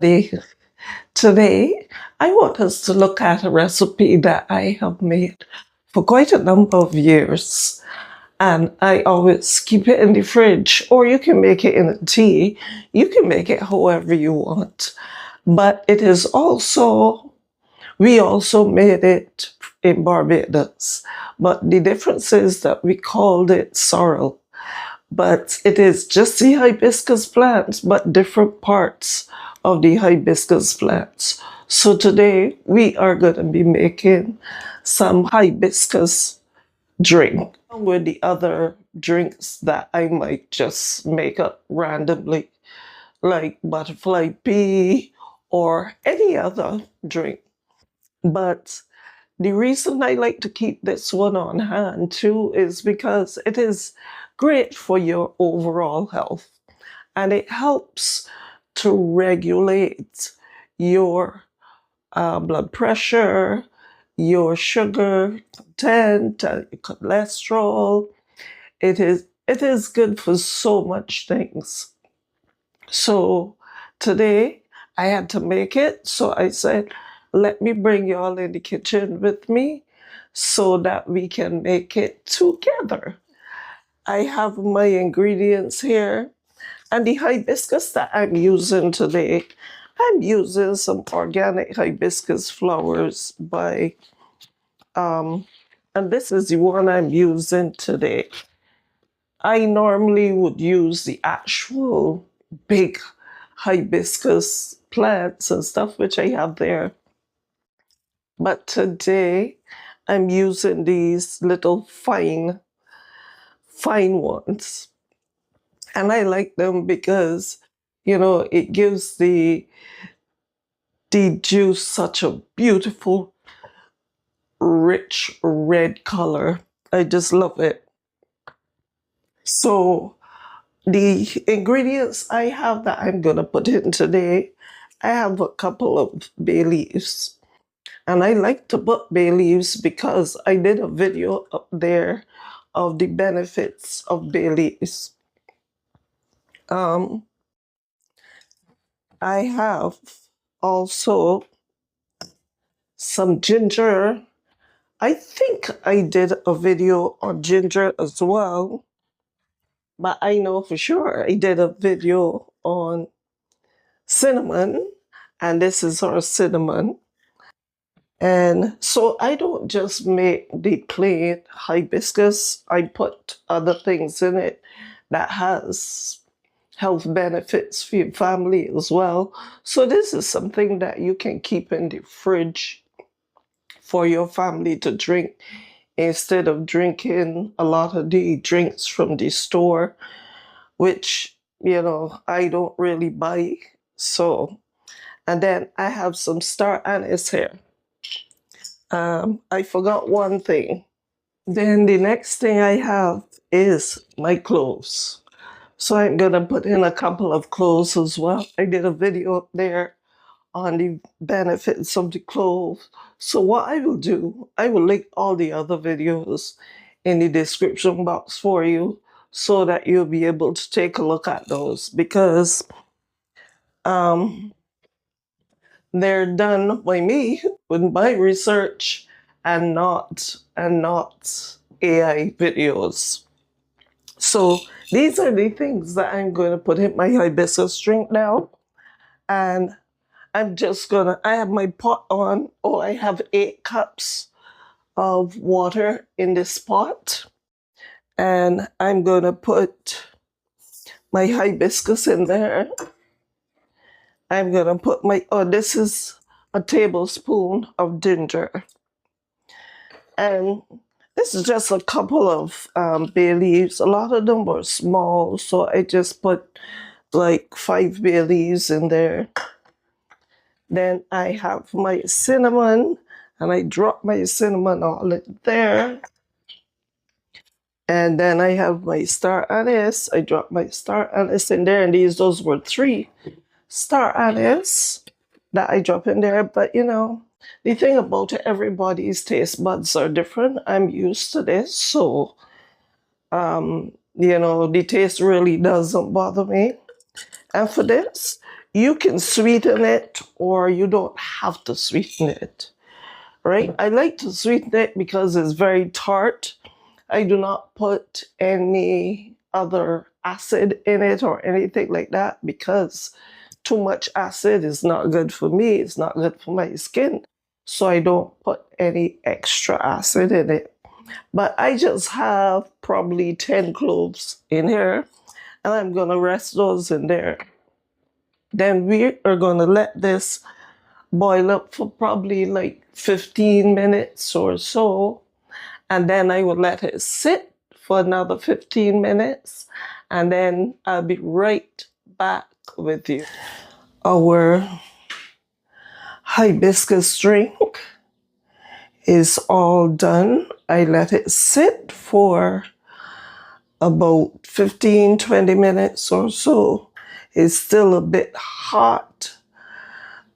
everybody. Today, I want us to look at a recipe that I have made for quite a number of years. And I always keep it in the fridge, or you can make it in a tea. You can make it however you want. But it is also, we also made it in Barbados. But the difference is that we called it sorrel. But it is just the hibiscus plants, but different parts of the hibiscus plants. So today we are going to be making some hibiscus drink with the other drinks that I might just make up randomly, like butterfly pea or any other drink. But the reason I like to keep this one on hand too is because it is great for your overall health, and it helps to regulate your blood pressure, your sugar content, your cholesterol. It is good for so much things. So today I had to make it, so I said, let me bring you all in the kitchen with me so that we can make it together. I have my ingredients here, and the hibiscus that I'm using today, I'm using some organic hibiscus flowers by, and this is the one I'm using today. I normally would use the actual big hibiscus plants and stuff, which I have there. But today I'm using these little fine ones. And I like them because, it gives the juice such a beautiful, rich red color. I just love it. So the ingredients I have that I'm going to put in today, I have a couple of bay leaves. And I like to put bay leaves because I did a video up there of the benefits of bay leaves. I have also some ginger. I think I did a video on ginger as well, but I know for sure I did a video on cinnamon, and this is our cinnamon. And so I don't just make the plain hibiscus, I put other things in it that has health benefits for your family as well. So this is something that you can keep in the fridge for your family to drink instead of drinking a lot of the drinks from the store, which, I don't really buy. So, and then I have some star anise here. I forgot one thing. Then the next thing I have is my cloves. So I'm gonna put in a couple of cloves as well. I did a video up there on the benefits of the clove. So what I will do, I will link all the other videos in the description box for you so that you'll be able to take a look at those, because they're done by me with my research and not AI videos. So these are the things that I'm going to put in my hibiscus drink now. And I'm just gonna, I have my pot on. Oh, I have 8 cups of water in this pot. And I'm gonna put my hibiscus in there. I'm gonna put this is a tablespoon of ginger. And this is just a couple of bay leaves. A lot of them were small, so I just put like 5 bay leaves in there. Then I have my cinnamon, and I drop my cinnamon all in there. And then I have my star anise. I drop my star anise in there, and those were 3 star anise that I drop in there. But the thing about it, everybody's taste buds are different. I'm used to this, so the taste really doesn't bother me. And for this, You can sweeten it or you don't have to sweeten it, right? I like to sweeten it because it's very tart. I do not put any other acid in it or anything like that because too much acid is not good for me. It's not good for my skin. So I don't put any extra acid in it. But I just have probably 10 cloves in here, and I'm going to rest those in there. Then we are going to let this boil up for probably like 15 minutes or so. And then I will let it sit for another 15 minutes. And then I'll be right back with you. Our hibiscus drink is all done. I let it sit for about 15-20 minutes or so. It's still a bit hot,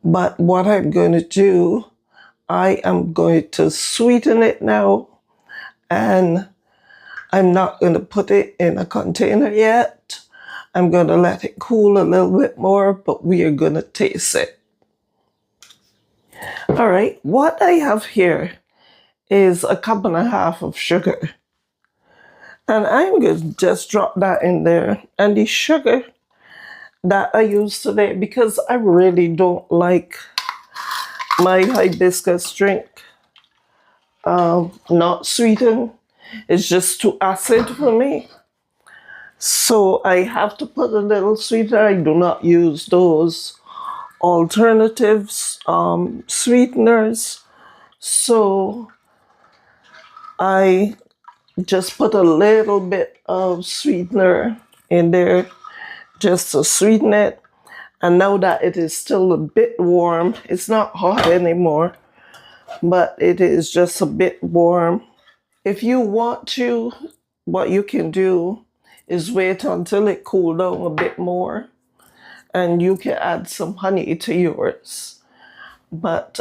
but what I'm going to do, I am going to sweeten it now, and I'm not going to put it in a container yet. I'm going to let it cool a little bit more, but we are going to taste it. All right, what I have here is a cup and a half of sugar. And I'm going to just drop that in there. And the sugar that I use today, because I really don't like my hibiscus drink not sweetened. It's just too acid for me. So I have to put a little sweetener. I do not use those alternatives sweeteners. So I just put a little bit of sweetener in there just to sweeten it. And now that it is still a bit warm, it's not hot anymore, but it is just a bit warm. If you want to, what you can do is wait until it cools down a bit more, and you can add some honey to yours. But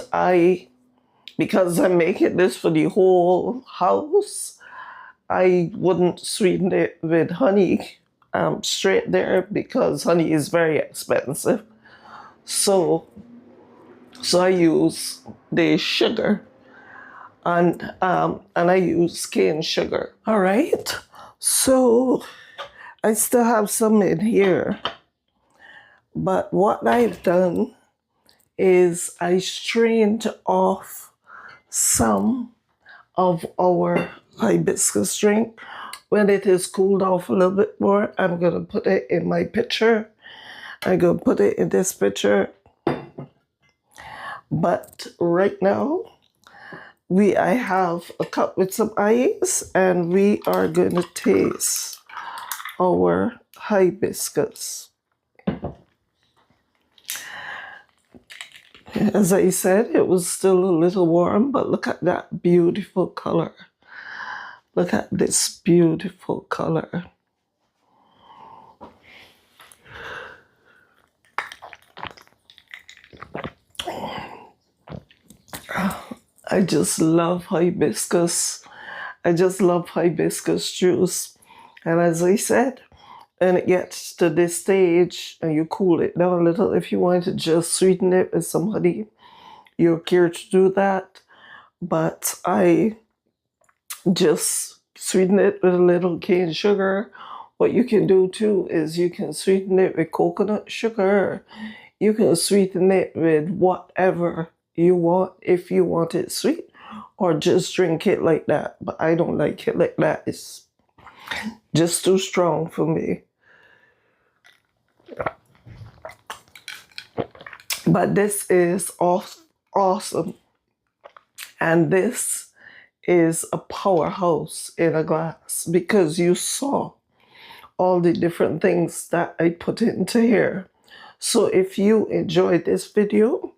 because I'm making this for the whole house, I wouldn't sweeten it with honey straight there because honey is very expensive. So I use the sugar, and I use cane sugar. All right. So I still have some in here, but what I've done is I strained off some of our hibiscus drink. When it is cooled off a little bit more, I'm going to put it in my pitcher. I'm going to put it in this pitcher. But right now, I have a cup with some ice, and we are going to taste our hibiscus. As I said, it was still a little warm, but look at that beautiful color. Look at this beautiful color. I just love hibiscus. I just love hibiscus juice. And as I said, when it gets to this stage and you cool it down a little, if you want to just sweeten it with some honey, you're here to do that. But I just sweeten it with a little cane sugar. What you can do too is you can sweeten it with coconut sugar. You can sweeten it with whatever you want if you want it sweet, or just drink it like that. But I don't like it like that. It's just too strong for me. But this is awesome. And this is a powerhouse in a glass, because you saw all the different things that I put into here. So if you enjoyed this video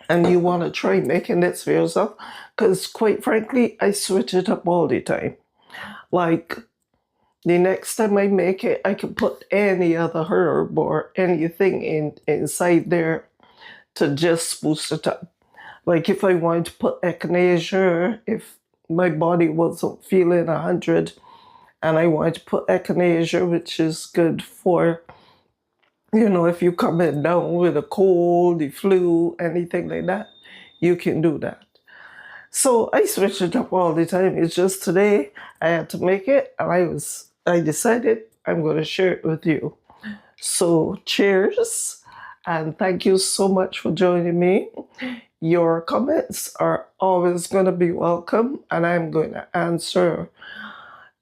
and you want to try making this for yourself, because quite frankly, I switch it up all the time. Like, the next time I make it, I can put any other herb or anything inside there to just boost it up. Like if I want to put echinacea, if my body wasn't feeling 100 and I want to put echinacea, which is good for You know, if you coming down with a cold, the flu, anything like that, you can do that. So I switch it up all the time. It's just today I had to make it, and I decided I'm going to share it with you. So cheers, and thank you so much for joining me. Your comments are always going to be welcome, and I'm going to answer,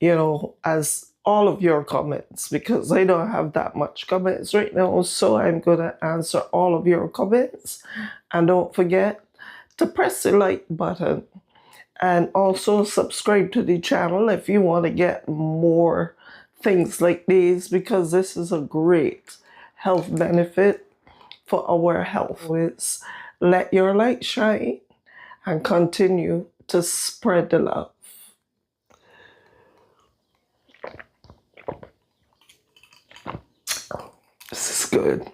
as all of your comments, because I don't have that much comments right now. So I'm going to answer all of your comments. And don't forget to press the like button and also subscribe to the channel if you want to get more things like these, because this is a great health benefit for our health. It's let your light shine and continue to spread the love. This is good.